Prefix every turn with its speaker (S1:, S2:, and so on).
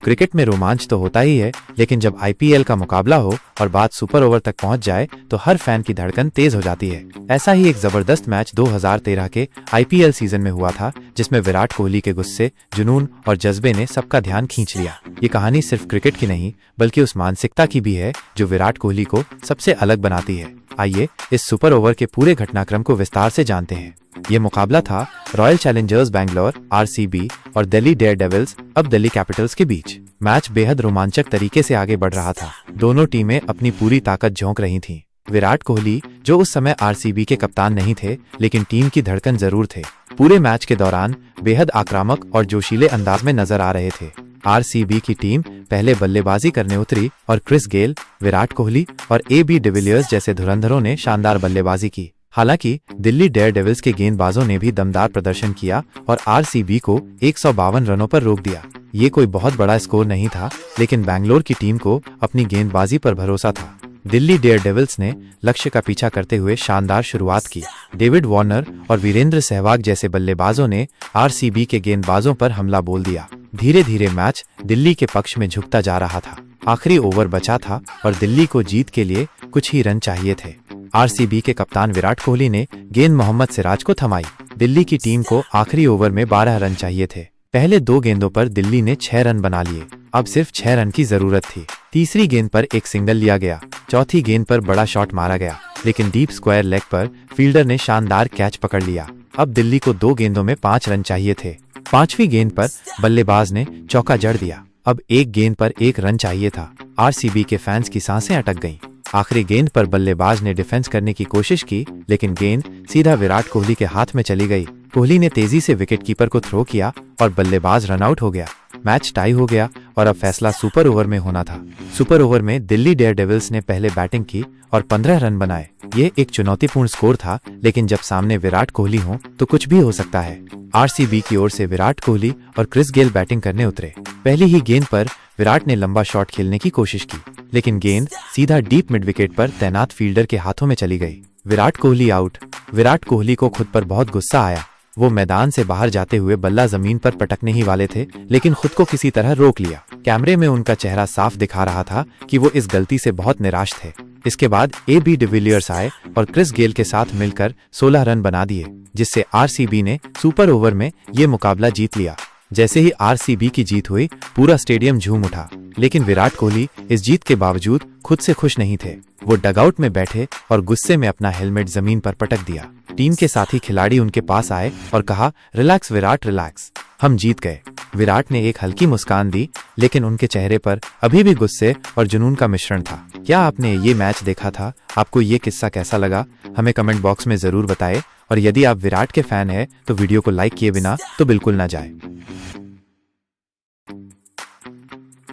S1: Cricket में रोमांच तो होता ही है, लेकिन जब आईपीएल का मुकाबला हो और बात सुपर ओवर तक पहुंच जाए तो हर फैन की धड़कन तेज हो जाती है। ऐसा ही एक जबरदस्त मैच 2013 के आईपीएल सीजन में हुआ था, जिसमें विराट कोहली के गुस्से, जुनून और जज्बे ने सबका ध्यान खींच लिया। ये कहानी सिर्फ क्रिकेट की नहीं, बल्कि उस मानसिकता की भी है जो विराट कोहली को सबसे अलग बनाती है। आइए इस सुपर ओवर के पूरे घटनाक्रम को विस्तार से जानते हैं। ये मुकाबला था रॉयल चैलेंजर्स बैंगलोर (आरसीबी) और दिल्ली डेयरडेविल्स (अब दिल्ली कैपिटल्स) के बीच। मैच बेहद रोमांचक तरीके से आगे बढ़ रहा था। दोनों टीमें अपनी पूरी ताकत झोंक रही थीं। विराट कोहली, जो उस समय आरसीबी के कप्तान नहीं थे, लेकिन टीम की धड़कन जरूर थे, पूरे मैच के दौरान बेहद आक्रामक और जोशीले अंदाज में नजर आ रहे थे। आरसीबी की टीम पहले बल्लेबाजी करने उतरी और क्रिस गेल, विराट कोहली और ए.बी. डिविलियर्स जैसे धुरंधरों ने शानदार बल्लेबाजी की। हालांकि दिल्ली डेयरडेविल्स के गेंदबाजों ने भी दमदार प्रदर्शन किया और आरसीबी को 152 रनों पर रोक दिया। ये कोई बहुत बड़ा स्कोर नहीं था, लेकिन बैंगलोर की टीम को अपनी गेंदबाजी पर भरोसा था। दिल्ली डेयरडेविल्स ने लक्ष्य का पीछा करते हुए शानदार शुरुआत की। डेविड वार्नर और वीरेंद्र सहवाग जैसे बल्लेबाजों ने आरसीबी के गेंदबाजों पर हमला बोल दिया। धीरे धीरे मैच दिल्ली के पक्ष में झुकता जा रहा था। आखिरी ओवर बचा था और दिल्ली को जीत के लिए कुछ ही रन चाहिए थे। आरसीबी के कप्तान विराट कोहली ने गेंद मोहम्मद सिराज को थमाई। दिल्ली की टीम को आखिरी ओवर में 12 रन चाहिए थे। पहले 2 गेंदों पर दिल्ली ने 6 रन बना लिए। अब सिर्फ 6 रन की जरूरत थी। तीसरी गेंद पर एक सिंगल लिया गया। चौथी गेंद पर बड़ा शॉट मारा गया, लेकिन डीप स्क्वायर लेग पर फील्डर ने शानदार कैच पकड़ लिया। अब दिल्ली को 2 गेंदों में 5 रन चाहिए थे। 5वीं गेंद पर बल्लेबाज ने चौका जड़ दिया। अब 1 गेंद पर 1 रन चाहिए था। आरसीबी के फैंस की सांसें अटक गईं। आखिरी गेंद पर बल्लेबाज ने डिफेंस करने की कोशिश की, लेकिन गेंद सीधा विराट कोहली के हाथ में चली गई। कोहली ने तेजी से विकेटकीपर को थ्रो किया और बल्लेबाज रन आउट हो गया। मैच टाई हो गया और अब फैसला सुपर ओवर में होना था। सुपर ओवर में दिल्ली डेयरडेविल्स ने पहले बैटिंग की और 15 रन बनाए। ये एक चुनौतीपूर्ण स्कोर था, लेकिन जब सामने विराट कोहली हो तो कुछ भी हो सकता है। आरसीबी की ओर से विराट कोहली और क्रिस गेल बैटिंग करने उतरे। पहली ही गेंद पर विराट ने लंबा शॉट खेलने की कोशिश की, लेकिन गेंद सीधा डीप मिड विकेट पर तैनात फील्डर के हाथों में चली गई। विराट कोहली आउट। विराट कोहली को खुद पर बहुत गुस्सा आया। वो मैदान से बाहर जाते हुए बल्ला जमीन पर पटकने ही वाले थे, लेकिन खुद को किसी तरह रोक लिया। कैमरे में उनका चेहरा साफ दिखा रहा था कि वो इस गलती से बहुत निराश थे। इसके बाद ए.बी. डिविलियर्स आए और क्रिस गेल के साथ मिलकर 16 रन बना दिए, जिससे आरसीबी ने सुपर ओवर में ये मुकाबला जीत लिया। जैसे ही आरसीबी की जीत हुई, पूरा स्टेडियम झूम उठा, लेकिन विराट कोहली इस जीत के बावजूद खुद से खुश नहीं थे। वो डगआउट में बैठे और गुस्से में अपना हेलमेट जमीन पर पटक दिया। टीम के साथी खिलाड़ी उनके पास आए और कहा, रिलैक्स विराट, रिलैक्स, हम जीत गए। विराट ने एक हल्की मुस्कान दी, लेकिन उनके चेहरे पर अभी भी गुस्से और जुनून का मिश्रण था। क्या आपने ये मैच देखा था? आपको ये किस्सा कैसा लगा? हमें कमेंट बॉक्स में जरूर बताएं। और यदि आप विराट के फैन हैं तो वीडियो को लाइक किए बिना तो बिल्कुल ना जाएं।